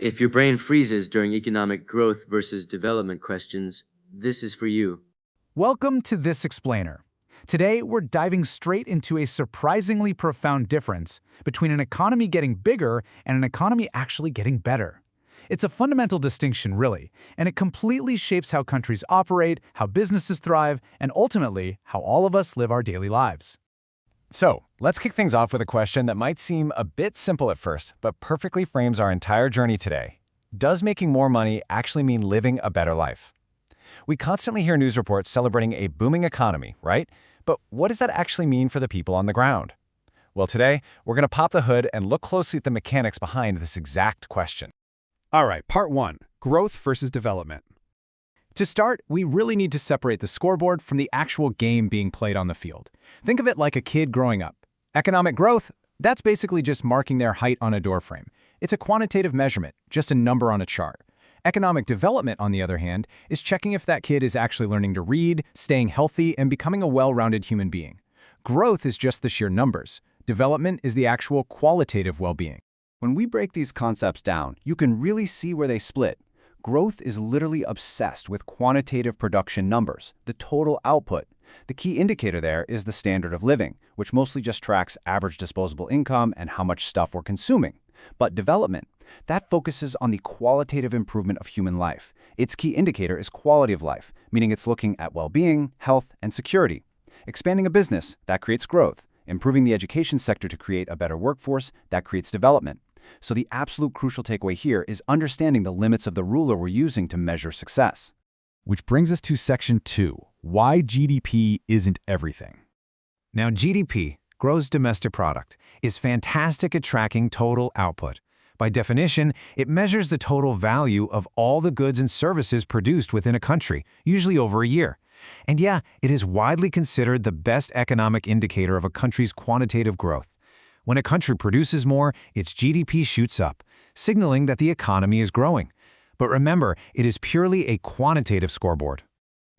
If your brain freezes during economic growth versus development questions, this is for you. Welcome to This Explainer. Today, we're diving straight into a surprisingly profound difference between an economy getting bigger and an economy actually getting better. It's a fundamental distinction, really, and it completely shapes how countries operate, how businesses thrive, and ultimately, how all of us live our daily lives. So, let's kick things off with a question that might seem a bit simple at first, but perfectly frames our entire journey today. Does making more money actually mean living a better life? We constantly hear news reports celebrating a booming economy, right? But what does that actually mean for the people on the ground? Well, today, we're going to pop the hood and look closely at the mechanics behind this exact question. All right, part one, growth versus development. To start, we really need to separate the scoreboard from the actual game being played on the field. Think of it like a kid growing up. Economic growth, that's basically just marking their height on a doorframe. It's a quantitative measurement, just a number on a chart. Economic development, on the other hand, is checking if that kid is actually learning to read, staying healthy, and becoming a well-rounded human being. Growth is just the sheer numbers. Development is the actual qualitative well-being. When we break these concepts down, you can really see where they split. Growth is literally obsessed with quantitative production numbers, the total output. The key indicator there is the standard of living, which mostly just tracks average disposable income and how much stuff we're consuming. But development, that focuses on the qualitative improvement of human life. Its key indicator is quality of life, meaning it's looking at well-being, health, and security. Expanding a business, that creates growth. Improving the education sector to create a better workforce, that creates development. So the absolute crucial takeaway here is understanding the limits of the ruler we're using to measure success. Which brings us to Section 2, why GDP isn't everything. Now, GDP, gross domestic product, is fantastic at tracking total output. By definition, it measures the total value of all the goods and services produced within a country, usually over a year. And yeah, it is widely considered the best economic indicator of a country's quantitative growth. When a country produces more, its GDP shoots up, signaling that the economy is growing. But remember, it is purely a quantitative scoreboard.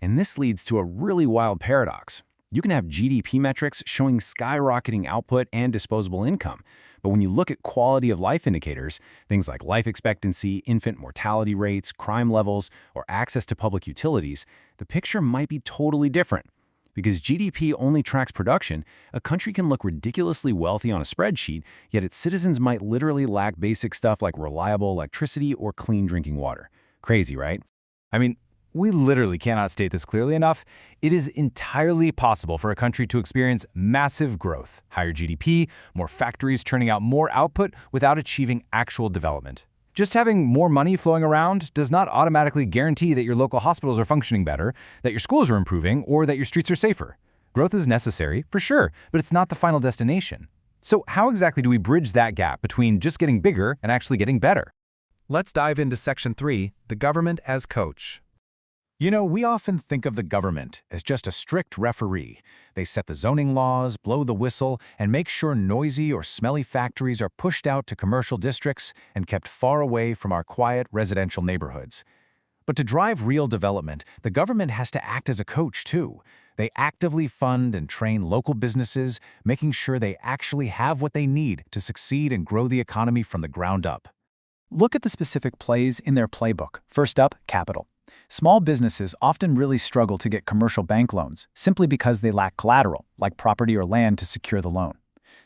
And this leads to a really wild paradox. You can have GDP metrics showing skyrocketing output and disposable income, but when you look at quality of life indicators, things like life expectancy, infant mortality rates, crime levels, or access to public utilities, the picture might be totally different. Because GDP only tracks production, a country can look ridiculously wealthy on a spreadsheet, yet its citizens might literally lack basic stuff like reliable electricity or clean drinking water. Crazy, right? I mean, we literally cannot state this clearly enough. It is entirely possible for a country to experience massive growth, higher GDP, more factories churning out more output without achieving actual development. Just having more money flowing around does not automatically guarantee that your local hospitals are functioning better, that your schools are improving, or that your streets are safer. Growth is necessary, for sure, but it's not the final destination. So how exactly do we bridge that gap between just getting bigger and actually getting better? Let's dive into Section 3, the government as coach. You know, we often think of the government as just a strict referee. They set the zoning laws, blow the whistle, and make sure noisy or smelly factories are pushed out to commercial districts and kept far away from our quiet residential neighborhoods. But to drive real development, the government has to act as a coach, too. They actively fund and train local businesses, making sure they actually have what they need to succeed and grow the economy from the ground up. Look at the specific plays in their playbook. First up, capital. Small businesses often really struggle to get commercial bank loans simply because they lack collateral, like property or land, to secure the loan.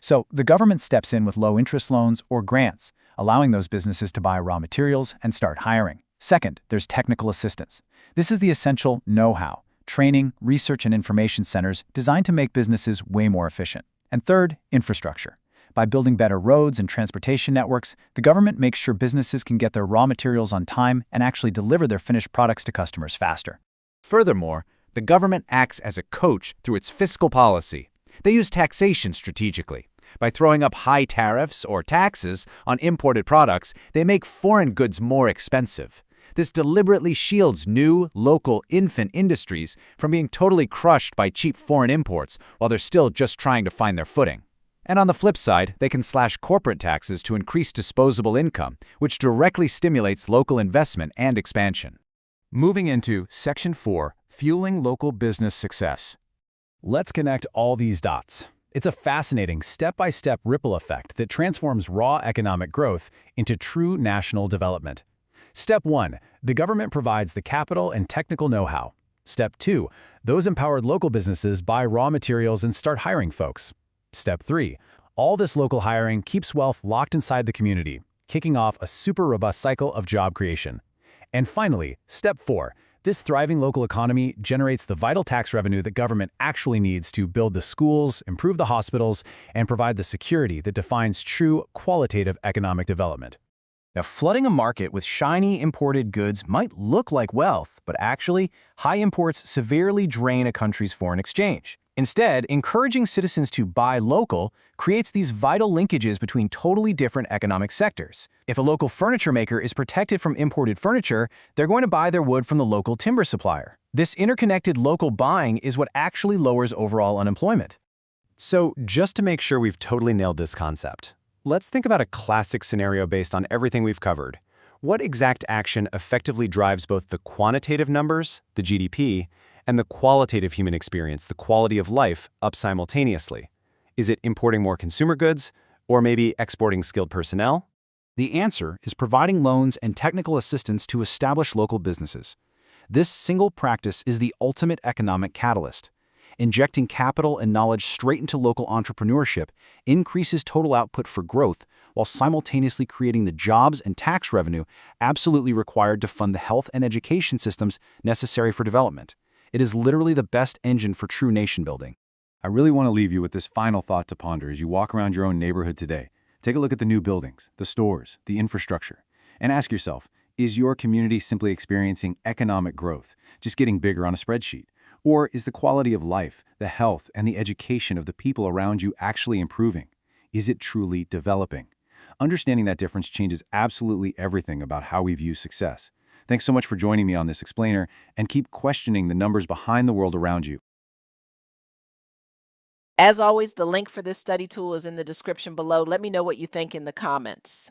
So the government steps in with low-interest loans or grants, allowing those businesses to buy raw materials and start hiring. Second, there's technical assistance. This is the essential know-how, training, research, and information centers designed to make businesses way more efficient. And third, infrastructure. By building better roads and transportation networks, the government makes sure businesses can get their raw materials on time and actually deliver their finished products to customers faster. Furthermore, the government acts as a coach through its fiscal policy. They use taxation strategically. By throwing up high tariffs or taxes on imported products, they make foreign goods more expensive. This deliberately shields new, local infant industries from being totally crushed by cheap foreign imports while they're still just trying to find their footing. And on the flip side, they can slash corporate taxes to increase disposable income, which directly stimulates local investment and expansion. Moving into Section 4, fueling local business success. Let's connect all these dots. It's a fascinating step-by-step ripple effect that transforms raw economic growth into true national development. Step 1. The government provides the capital and technical know-how. Step 2. Those empowered local businesses buy raw materials and start hiring folks. Step 3. All this local hiring keeps wealth locked inside the community, kicking off a super robust cycle of job creation. And finally, Step 4. This thriving local economy generates the vital tax revenue that government actually needs to build the schools, improve the hospitals, and provide the security that defines true qualitative economic development. Now, flooding a market with shiny imported goods might look like wealth, but actually, high imports severely drain a country's foreign exchange. Instead, encouraging citizens to buy local creates these vital linkages between totally different economic sectors. If a local furniture maker is protected from imported furniture, they're going to buy their wood from the local timber supplier. This interconnected local buying is what actually lowers overall unemployment. So, just to make sure we've totally nailed this concept, let's think about a classic scenario based on everything we've covered. What exact action effectively drives both the quantitative numbers, the GDP, and the qualitative human experience, the quality of life, up simultaneously? Is it importing more consumer goods, or maybe exporting skilled personnel? The answer is providing loans and technical assistance to establish local businesses. This single practice is the ultimate economic catalyst. Injecting capital and knowledge straight into local entrepreneurship increases total output for growth while simultaneously creating the jobs and tax revenue absolutely required to fund the health and education systems necessary for development. It is literally the best engine for true nation building. I really want to leave you with this final thought to ponder as you walk around your own neighborhood today. Take a look at the new buildings, the stores, the infrastructure, and ask yourself, is your community simply experiencing economic growth, just getting bigger on a spreadsheet? Or is the quality of life, the health, and the education of the people around you actually improving? Is it truly developing? Understanding that difference changes absolutely everything about how we view success. Thanks so much for joining me on this explainer, and keep questioning the numbers behind the world around you. As always, the link for this study tool is in the description below. Let me know what you think in the comments.